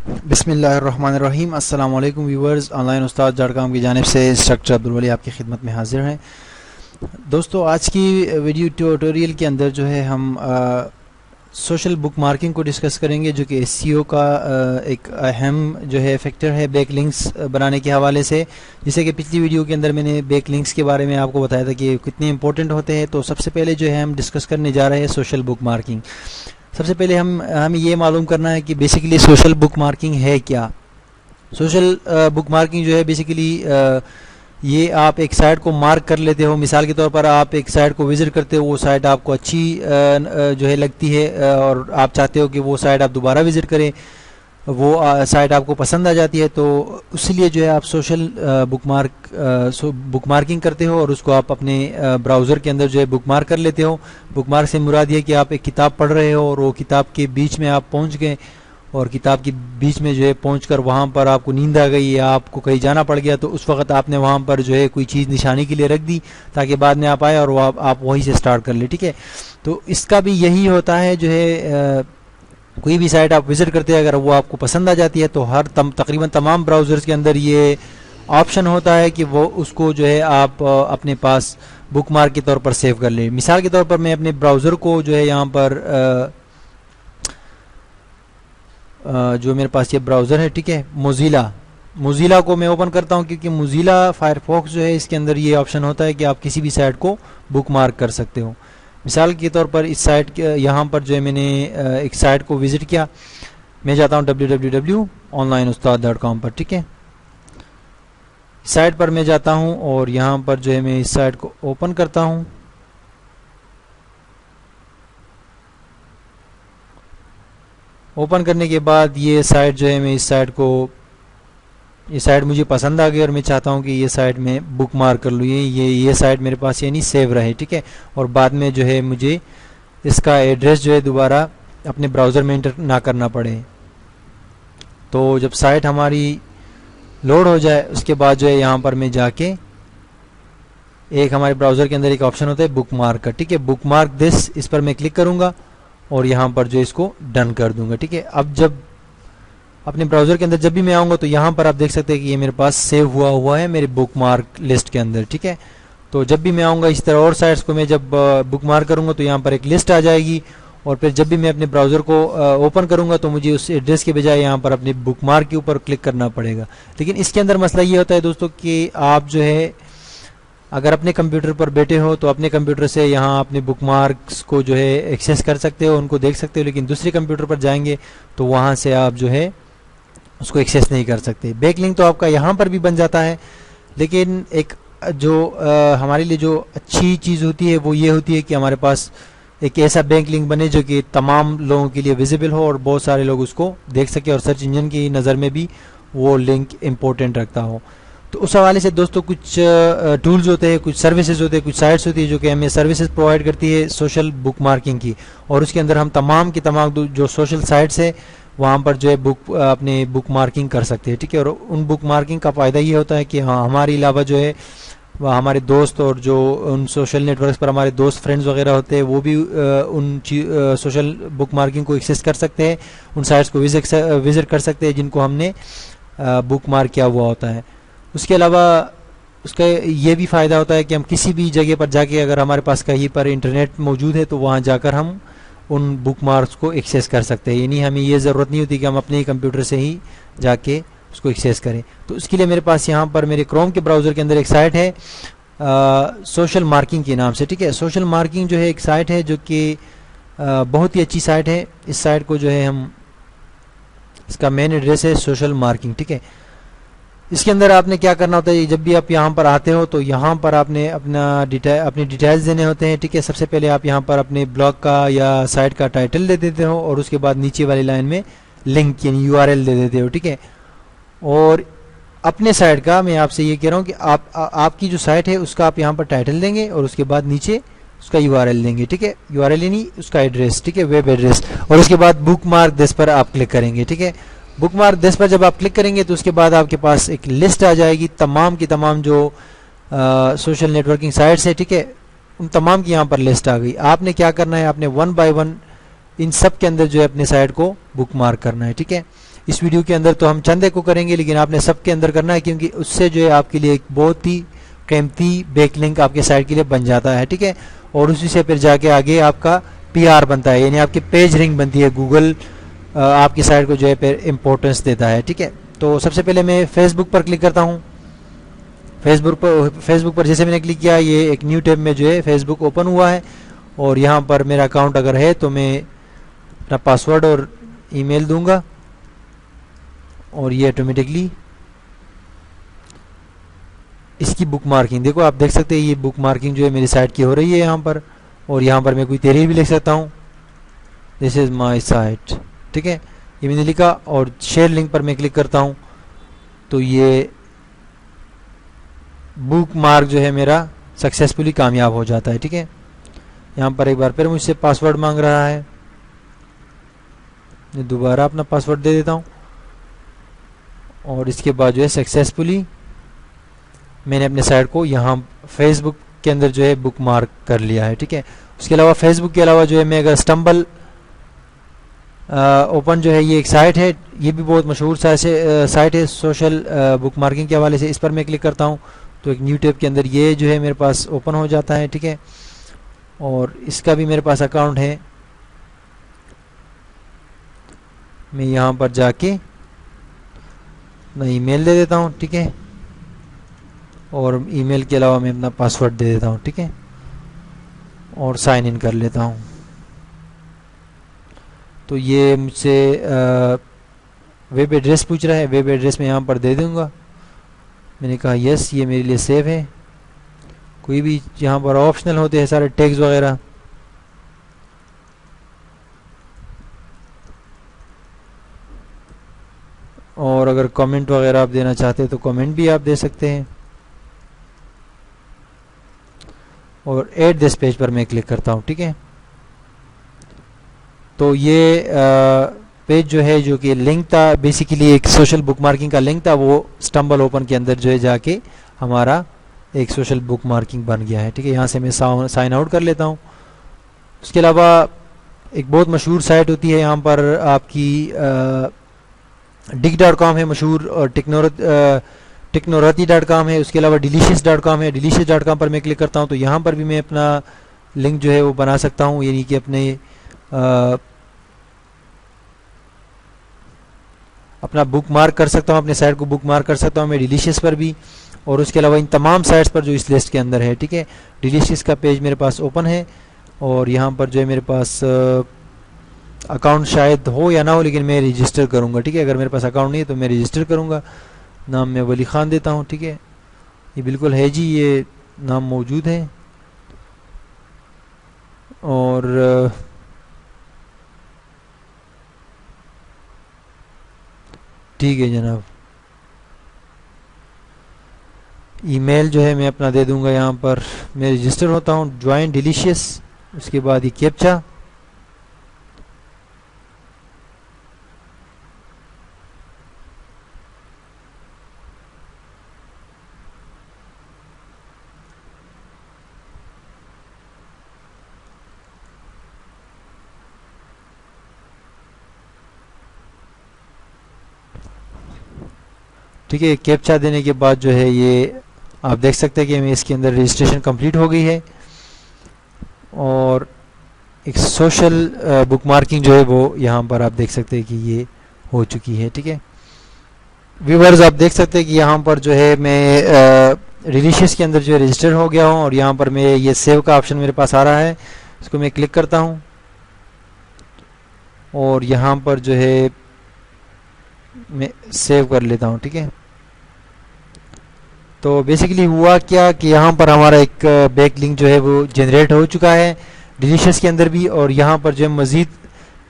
بسم اللہ الرحمن الرحیم. السلام علیکم ویورز. آن لائن استاد .com کی جانب سے انسٹرکٹر عبدالولی آپ کی خدمت میں حاضر ہیں. دوستو آج کی ویڈیو ٹیوٹوریل کے اندر جو ہے ہم سوشل بک مارکنگ کو ڈسکس کریں گے، جو کہ SEO کا ایک اہم جو ہے فیکٹر ہے بیک لنکس بنانے کے حوالے سے. جیسے کہ پچھلی ویڈیو کے اندر میں نے بیک لنکس کے بارے میں آپ کو بتایا تھا کہ کتنے امپورٹنٹ ہوتے ہیں. تو سب سے پہلے جو ہے ہم ڈسکس کرنے جا رہے ہیں سوشل بک مارکنگ. سب سے پہلے ہمیں یہ معلوم کرنا ہے کہ بیسیکلی سوشل بک مارکنگ ہے کیا. سوشل بک مارکنگ جو ہے بیسیکلی یہ آپ ایک سائٹ کو مارک کر لیتے ہو. مثال کے طور پر آپ ایک سائٹ کو وزٹ کرتے ہو، وہ سائٹ آپ کو اچھی جو ہے لگتی ہے اور آپ چاہتے ہو کہ وہ سائٹ آپ دوبارہ وزٹ کریں، وہ سائٹ آپ کو پسند آ جاتی ہے، تو اس لیے جو ہے آپ سوشل بک مارکنگ کرتے ہو اور اس کو آپ اپنے براؤزر کے اندر جو ہے بک مارک کر لیتے ہو. بک مارک سے مراد یہ کہ آپ ایک کتاب پڑھ رہے ہو اور وہ کتاب کے بیچ میں آپ پہنچ گئے اور کتاب کے بیچ میں جو ہے پہنچ کر وہاں پر آپ کو نیند آ گئی یا آپ کو کہیں جانا پڑ گیا، تو اس وقت آپ نے وہاں پر جو ہے کوئی چیز نشانی کے لیے رکھ دی تاکہ بعد میں آپ آئے اور وہ آپ وہیں سے سٹارٹ کر لیں. ٹھیک ہے، تو اس کا بھی یہی ہوتا ہے جو ہے کوئی بھی سائٹ آپ وزٹ کرتے ہیں اگر وہ آپ کو پسند آ جاتی ہے تو تقریباً تمام براؤزرز کے اندر یہ آپشن ہوتا ہے کہ وہ اس کو جو ہے آپ اپنے پاس بک مارک کے طور پر سیو کر لیں. مثال کے طور پر میں اپنے براؤزر کو جو ہے یہاں پر جو میرے پاس یہ براؤزر ہے، ٹھیک ہے، موزیلا کو میں اوپن کرتا ہوں کیونکہ موزیلا فائرفاکس جو ہے اس کے اندر یہ آپشن ہوتا ہے کہ آپ کسی بھی سائٹ کو بک مارک کر سکتے ہو. مثال کے طور پر اس سائٹ یہاں پر جو ہے میں نے ایک سائٹ کو وزٹ کیا. میں جاتا ہوں www.onlineustad.com پر. ٹھیک ہے، سائٹ پر میں جاتا ہوں اور یہاں پر جو ہے میں اس سائٹ کو اوپن کرتا ہوں. اوپن کرنے کے بعد یہ سائٹ جو ہے میں اس سائٹ کو یہ سائٹ مجھے پسند آ گئی اور میں چاہتا ہوں کہ یہ سائٹ میں بک مارک کر لوں، یہ سائٹ میرے پاس یعنی سیو رہے. ٹھیک ہے، اور بعد میں جو ہے مجھے اس کا ایڈریس جو ہے دوبارہ اپنے براؤزر میں انٹر نہ کرنا پڑے. تو جب سائٹ ہماری لوڈ ہو جائے اس کے بعد جو ہے یہاں پر میں جا کے ایک ہمارے براؤزر کے اندر ایک آپشن ہوتا ہے بک مارک کا. ٹھیک ہے، بک مارک دس، اس پر میں کلک کروں گا اور یہاں پر جو اس کو ڈن کر دوں گا. ٹھیک ہے، اب جب اپنے براؤزر کے اندر جب بھی میں آؤں گا تو یہاں پر آپ دیکھ سکتے ہیں کہ یہ میرے پاس سیو ہوا ہے میرے بک مارک لسٹ کے اندر. ٹھیک ہے، تو جب بھی میں آؤں گا اس طرح اور سائٹس کو میں جب بک مارک کروں گا تو یہاں پر ایک لسٹ آ جائے گی اور پھر جب بھی میں اپنے براؤزر کو اوپن کروں گا تو مجھے اس ایڈریس کے بجائے یہاں پر اپنے بک مارک کے اوپر کلک کرنا پڑے گا. لیکن اس کے اندر مسئلہ یہ ہوتا ہے دوستو کہ آپ جو ہے اگر اپنے کمپیوٹر پر بیٹھے ہو تو اپنے کمپیوٹر سے یہاں اپنے بک مارکس کو جو ہے ایکسیس کر سکتے ہو، ان کو دیکھ سکتے ہو، لیکن دوسرے کمپیوٹر پر جائیں گے تو وہاں سے آپ جو ہے اس کو ایکسیس نہیں کر سکتے. بیک لنک تو آپ کا یہاں پر بھی بن جاتا ہے، لیکن ایک جو ہمارے لیے جو اچھی چیز ہوتی ہے وہ یہ ہوتی ہے کہ ہمارے پاس ایک ایسا بیک لنک بنے جو کہ تمام لوگوں کے لیے ویزیبل ہو اور بہت سارے لوگ اس کو دیکھ سکیں اور سرچ انجن کی نظر میں بھی وہ لنک امپورٹنٹ رکھتا ہو. تو اس حوالے سے دوستو کچھ ٹولز ہوتے ہیں، کچھ سروسز ہوتے ہیں، کچھ سائٹس ہوتی ہے جو کہ ہمیں سروسز پرووائڈ کرتی ہے سوشل بک مارکنگ کی، اور اس کے اندر ہم تمام کی تمام جو سوشل سائٹس ہیں وہاں پر جو ہے اپنے بک مارکنگ کر سکتے ہیں. ٹھیک ہے، اور ان بک مارکنگ کا فائدہ یہ ہوتا ہے کہ ہمارے علاوہ جو ہے ہمارے دوست اور جو ان سوشل نیٹ ورکس پر ہمارے دوست فرینڈز وغیرہ ہوتے ہیں وہ بھی ان سوشل بک مارکنگ کو ایکسیس کر سکتے ہیں، ان سائٹس کو وزٹ کر سکتے ہیں جن کو ہم نے بک مارک کیا ہوا ہوتا ہے. اس کے علاوہ اس کا یہ بھی فائدہ ہوتا ہے کہ ہم کسی بھی جگہ پر جا کے اگر ہمارے پاس کہیں پر انٹرنیٹ موجود ہے تو وہاں جا کر ہم ان بک مارکس کو ایکسیس کر سکتے ہیں. یعنی ہمیں یہ ضرورت نہیں ہوتی کہ ہم اپنے کمپیوٹر سے ہی جا کے اس کو ایکسیس کریں. تو اس کے لیے میرے پاس یہاں پر میرے کروم کے براؤزر کے اندر ایک سائٹ ہے سوشل مارکنگ کے نام سے. ٹھیک ہے، سوشل مارکنگ جو ہے ایک سائٹ ہے جو کہ بہت ہی اچھی سائٹ ہے. اس سائٹ کو جو ہے اس کا مین ایڈریس ہے سوشل مارکنگ. ٹھیک ہے، اس کے اندر آپ نے کیا کرنا ہوتا ہے، جب بھی آپ یہاں پر آتے ہو تو یہاں پر آپ نے اپنی ڈیٹیلز دینے ہوتے ہیں. ٹھیک ہے، سب سے پہلے آپ یہاں پر اپنے بلاگ کا یا سائٹ کا ٹائٹل دے دیتے ہو اور اس کے بعد نیچے والی لائن میں لنک یعنی URL دے دیتے ہو. ٹھیک ہے، اور اپنے سائٹ کا میں آپ سے یہ کہہ رہا ہوں کہ آپ کی جو سائٹ ہے اس کا آپ یہاں پر ٹائٹل دیں گے اور اس کے بعد نیچے اس کا URL دیں گے. ٹھیک ہے، URL یعنی اس کا ایڈریس. ٹھیک ہے، ویب ایڈریس، اور اس کے بعد بک مارک دس پر آپ کلک کریں گے. ٹھیک ہے، بک مارک دس پر جب آپ کلک کریں گے تو اس کے بعد آپ کے پاس ایک لسٹ آ جائے گی تمام کی تمام جو سوشل نیٹ ورکنگ سائٹس ہیں. ٹھیک ہے، ان تمام کی یہاں پر لسٹ آ گئی. آپ نے کیا کرنا ہے، آپ نے 1 by 1 ان سب کے اندر جو ہے اپنے سائٹ کو بک مارک کرنا ہے. ٹھیک ہے، اس ویڈیو کے اندر تو ہم چندے کو کریں گے، لیکن آپ نے سب کے اندر کرنا ہے، کیونکہ اس سے جو ہے آپ کے لیے ایک بہت ہی قیمتی بیک لنک آپ کے سائٹ کے لیے بن جاتا ہے، ٹھیک ہے. اور اسی سے پھر جا کے آگے آپ کا پی آر بنتا ہے، یعنی آپ کی پیج رنگ بنتی ہے، گوگل آپ کی سائٹ کو جو ہے پھر امپورٹنس دیتا ہے، ٹھیک ہے. تو سب سے پہلے میں فیس بک پر کلک کرتا ہوں. فیس بک پر جیسے میں نے کلک کیا، یہ ایک نیو ٹیب میں جو ہے فیس بک اوپن ہوا ہے، اور یہاں پر میرا اکاؤنٹ اگر ہے تو میں اپنا پاسورڈ اور ای میل دوں گا، اور یہ آٹومیٹکلی اس کی بک مارکنگ، دیکھو آپ دیکھ سکتے ہیں یہ بک مارکنگ جو ہے میری سائٹ کی ہو رہی ہے یہاں پر. اور یہاں پر میں کوئی تحریر بھی لکھ سکتا ہوں، دس از مائی سائٹ، ٹھیک ہے، یہ میں نے لکھا. اور شیئر لنک پر میں کلک کرتا ہوں تو یہ بک مارک جو ہے میرا سکسیسفلی کامیاب ہو جاتا ہے، ٹھیک ہے. یہاں پر ایک بار پھر مجھ سے پاسورڈ مانگ رہا ہے، میں دوبارہ اپنا پاسورڈ دے دیتا ہوں، اور اس کے بعد جو ہے سکسیسفلی میں نے اپنے سائٹ کو یہاں فیس بک کے اندر جو ہے بک مارک کر لیا ہے، ٹھیک ہے. اس کے علاوہ فیس بک کے علاوہ جو ہے میں اگر اسٹمبل اوپن جو ہے یہ ایک سائٹ ہے، یہ بھی بہت مشہور سائٹ ہے سوشل بک مارکنگ کے حوالے سے. اس پر میں کلک کرتا ہوں تو ایک نیو ٹیب کے اندر یہ جو ہے میرے پاس اوپن ہو جاتا ہے، ٹھیک ہے. اور اس کا بھی میرے پاس اکاؤنٹ ہے، میں یہاں پر جا کے میں ای میل دے دیتا ہوں، ٹھیک ہے. اور ای میل کے علاوہ میں اپنا پاسورڈ دے دیتا ہوں، ٹھیک ہے، اور سائن ان کر لیتا ہوں. تو یہ مجھ سے ویب ایڈریس پوچھ رہا ہے، ویب ایڈریس میں یہاں پر دے دوں گا. میں نے کہا یس، یہ میرے لیے سیو ہے. کوئی بھی یہاں پر آپشنل ہوتے ہیں سارے ٹیگز وغیرہ، اور اگر کمنٹ وغیرہ آپ دینا چاہتے ہیں تو کمنٹ بھی آپ دے سکتے ہیں. اور ایڈ دس پیج پر میں کلک کرتا ہوں، ٹھیک ہے. تو یہ پیج جو ہے جو کہ لنک تھا، بیسیکلی ایک سوشل بک مارکنگ کا لنک تھا، وہ اسٹمبل اوپن کے اندر جو ہے جا کے ہمارا ایک سوشل بک مارکنگ بن گیا ہے، ٹھیک ہے. یہاں سے میں سائن آؤٹ کر لیتا ہوں. اس کے علاوہ ایک بہت مشہور سائٹ ہوتی ہے یہاں پر آپ کی ڈک.com ہے مشہور، اور ٹیکنوراتی.com ہے. اس کے علاوہ ڈیلیشیس.com ہے. ڈیلیشیس.com پر میں کلک کرتا ہوں تو یہاں پر بھی میں اپنا لنک جو ہے وہ بنا سکتا ہوں، یعنی کہ اپنا بک مارک کر سکتا ہوں، اپنے سائٹ کو بک مارک کر سکتا ہوں میں ڈیلیشیس پر بھی. اور اس کے علاوہ ان تمام سائٹس پر جو اس لسٹ کے اندر ہے، ٹھیک ہے. ڈیلیشیس کا پیج میرے پاس اوپن ہے، اور یہاں پر جو ہے میرے پاس اکاؤنٹ شاید ہو یا نہ ہو، لیکن میں رجسٹر کروں گا، ٹھیک ہے. اگر میرے پاس اکاؤنٹ نہیں ہے تو میں رجسٹر کروں گا. نام میں ولی خان دیتا ہوں، ٹھیک ہے. یہ بالکل ہے جی، یہ نام موجود ہے. اور ٹھیک ہے جناب، ای میل جو ہے میں اپنا دے دوں گا. یہاں پر میں رجسٹر ہوتا ہوں، جوائن ڈیلیشیس. اس کے بعد یہ کیپچا، ٹھیک ہے. کیپچا دینے کے بعد جو ہے یہ آپ دیکھ سکتے ہیں کہ میں اس کے اندر رجسٹریشن کمپلیٹ ہو گئی ہے، اور ایک سوشل بک مارکنگ جو ہے وہ یہاں پر آپ دیکھ سکتے ہیں کہ یہ ہو چکی ہے، ٹھیک ہے. ویورز آپ دیکھ سکتے ہیں کہ یہاں پر جو ہے میں ریلیشیس کے اندر جو ہے رجسٹر ہو گیا ہوں، اور یہاں پر میں یہ سیو کا آپشن میرے پاس آ رہا ہے، اس کو میں کلک کرتا ہوں. اور یہاں پر جو ہے میں سیو کر لیتا ہوں، ٹھیک ہے. تو بیسیکلی ہوا کیا کہ یہاں پر ہمارا ایک بیک لنک جو ہے وہ جنریٹ ہو چکا ہے ڈیلیشیس کے اندر بھی. اور یہاں پر جو ہے مزید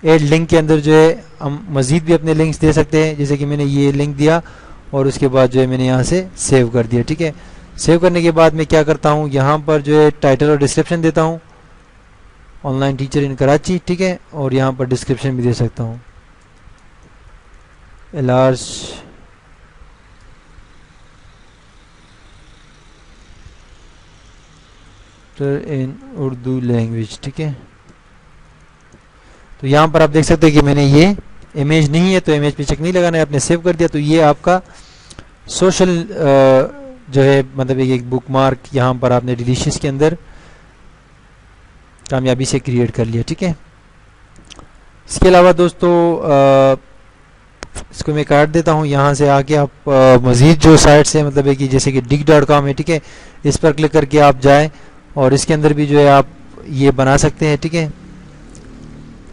ایڈ لنک کے اندر جو ہے ہم مزید بھی اپنے لنکس دے سکتے ہیں، جیسے کہ میں نے یہ لنک دیا، اور اس کے بعد جو ہے میں نے یہاں سے سیو کر دیا، ٹھیک ہے. سیو کرنے کے بعد میں کیا کرتا ہوں، یہاں پر جو ہے ٹائٹل اور ڈسکرپشن دیتا ہوں، آن لائن ٹیچر ان کراچی، ٹھیک ہے. اور یہاں پر ڈسکرپشن بھی دے سکتا ہوں، لارج ان اردو لینگویج، ٹھیک ہے. تو یہاں پر آپ دیکھ سکتے ہیں کہ میں نے یہ امیج نہیں ہے تو امیج پہ چیک نہیں لگانا ہے، آپ نے سیو کر دیا تو یہ آپ کا سوشل جو ہے مطلب ایک بک مارک یہاں پر آپ نے ڈیلیشیس کے اندر کامیابی سے کریٹ کر لیا. ٹھیک ہے، اس کے علاوہ دوستو اس کو میں کاٹ دیتا ہوں. یہاں سے آ کے آپ مزید جو سائٹس ہیں مطلب ہے کہ جیسے کہ dig.com ہے، ٹھیک ہے، اس پر کلک کر کے آپ جائیں اور اس کے اندر بھی جو ہے آپ یہ بنا سکتے ہیں. ٹھیک ہے،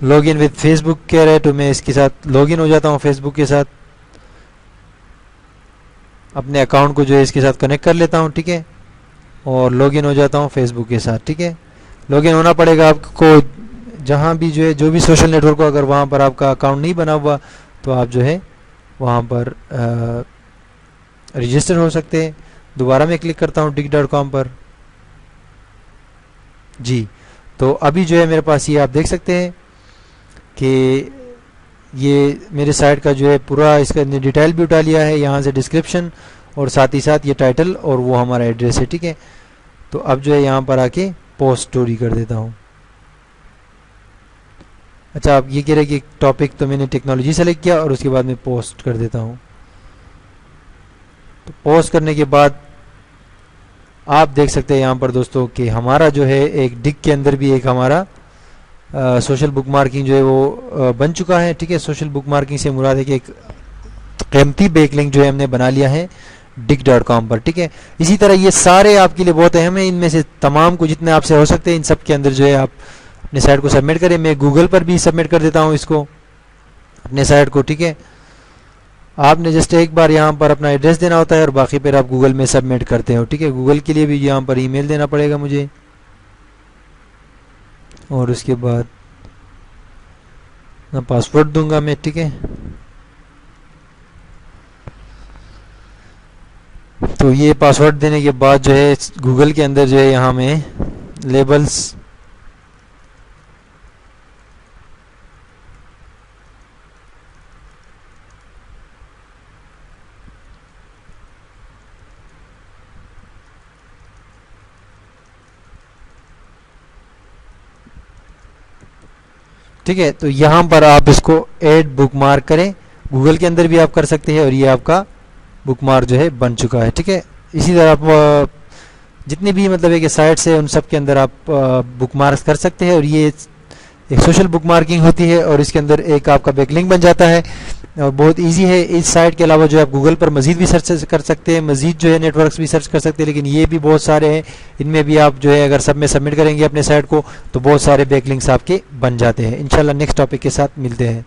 لاگ ان وتھ فیس بک کہہ رہے تو میں اس کے ساتھ لاگ ان ہو جاتا ہوں فیس بک کے ساتھ، اپنے اکاؤنٹ کو جو ہے اس کے ساتھ کنیکٹ کر لیتا ہوں. ٹھیک ہے، اور لاگ ان ہو جاتا ہوں فیس بک کے ساتھ. ٹھیک ہے، لاگ ان ہونا پڑے گا آپ کو جہاں بھی جو ہے جو بھی سوشل نیٹ ورک ہو، اگر وہاں پر آپ کا اکاؤنٹ نہیں بنا ہوا تو آپ جو ہے وہاں پر رجسٹر ہو سکتے ہیں. دوبارہ میں کلک کرتا ہوں dig.com پر. جی تو ابھی جو ہے میرے پاس یہ آپ دیکھ سکتے ہیں کہ یہ میرے سائٹ کا جو ہے پورا اس کا ڈیٹیل بھی اٹھا لیا ہے، یہاں سے ڈسکرپشن اور ساتھ ہی ساتھ یہ ٹائٹل اور وہ ہمارا ایڈریس ہے. ٹھیک ہے، تو اب جو ہے یہاں پر آ کے پوسٹ سٹوری کر دیتا ہوں. اچھا، آپ یہ کہہ رہے کہ ٹاپک تو میں نے ٹیکنالوجی سلیکٹ کیا اور اس کے بعد میں پوسٹ کر دیتا ہوں. تو پوسٹ کرنے کے بعد آپ دیکھ سکتے ہیں یہاں پر دوستوں کہ ہمارا جو ہے ایک ڈگ کے اندر بھی ایک ہمارا سوشل بک مارکنگ جو ہے وہ بن چکا ہے. ٹھیک ہے، سوشل بک مارکنگ سے مراد ہے کہ ایک قیمتی بیک لنک جو ہے ہم نے بنا لیا ہے dig.com پر. ٹھیک ہے، اسی طرح یہ سارے آپ کے لیے بہت اہم ہیں، ان میں سے تمام کو جتنے آپ سے ہو سکتے ہیں ان سب کے اندر جو ہے آپ اپنے سائٹ کو سبمٹ کریں. میں گوگل پر بھی سبمٹ کر دیتا ہوں اس کو، اپنے سائٹ کو. ٹھیک ہے، آپ نے جسٹ ایک بار یہاں پر اپنا ایڈریس دینا ہوتا ہے اور باقی پھر آپ گوگل میں سبمٹ کرتے ہو. ٹھیک ہے، گوگل کے لیے بھی یہاں پر ای میل دینا پڑے گا مجھے اور اس کے بعد پاسورڈ دوں گا میں. ٹھیک ہے، تو یہ پاسورڈ دینے کے بعد جو ہے گوگل کے اندر جو ہے یہاں میں لیبلز ٹھیک ہے، تو یہاں پر آپ اس کو ایڈ بک مارک کریں. گوگل کے اندر بھی آپ کر سکتے ہیں اور یہ آپ کا بک مارک جو ہے بن چکا ہے. ٹھیک ہے، اسی طرح آپ جتنی بھی مطلب ہے کہ سائٹس ہیں ان سب کے اندر آپ بک مارک کر سکتے ہیں اور یہ ایک سوشل بک مارکنگ ہوتی ہے اور اس کے اندر ایک آپ کا بیک لنک بن جاتا ہے اور بہت ایزی ہے. اس سائٹ کے علاوہ جو ہے آپ گوگل پر مزید بھی سرچ کر سکتے ہیں، مزید جو ہے نیٹ ورکس بھی سرچ کر سکتے ہیں، لیکن یہ بھی بہت سارے ہیں. ان میں بھی آپ جو ہے اگر سب میں سبمٹ کریں گے اپنے سائٹ کو تو بہت سارے بیک لنکس آپ کے بن جاتے ہیں. انشاءاللہ نیکسٹ ٹاپک کے ساتھ ملتے ہیں.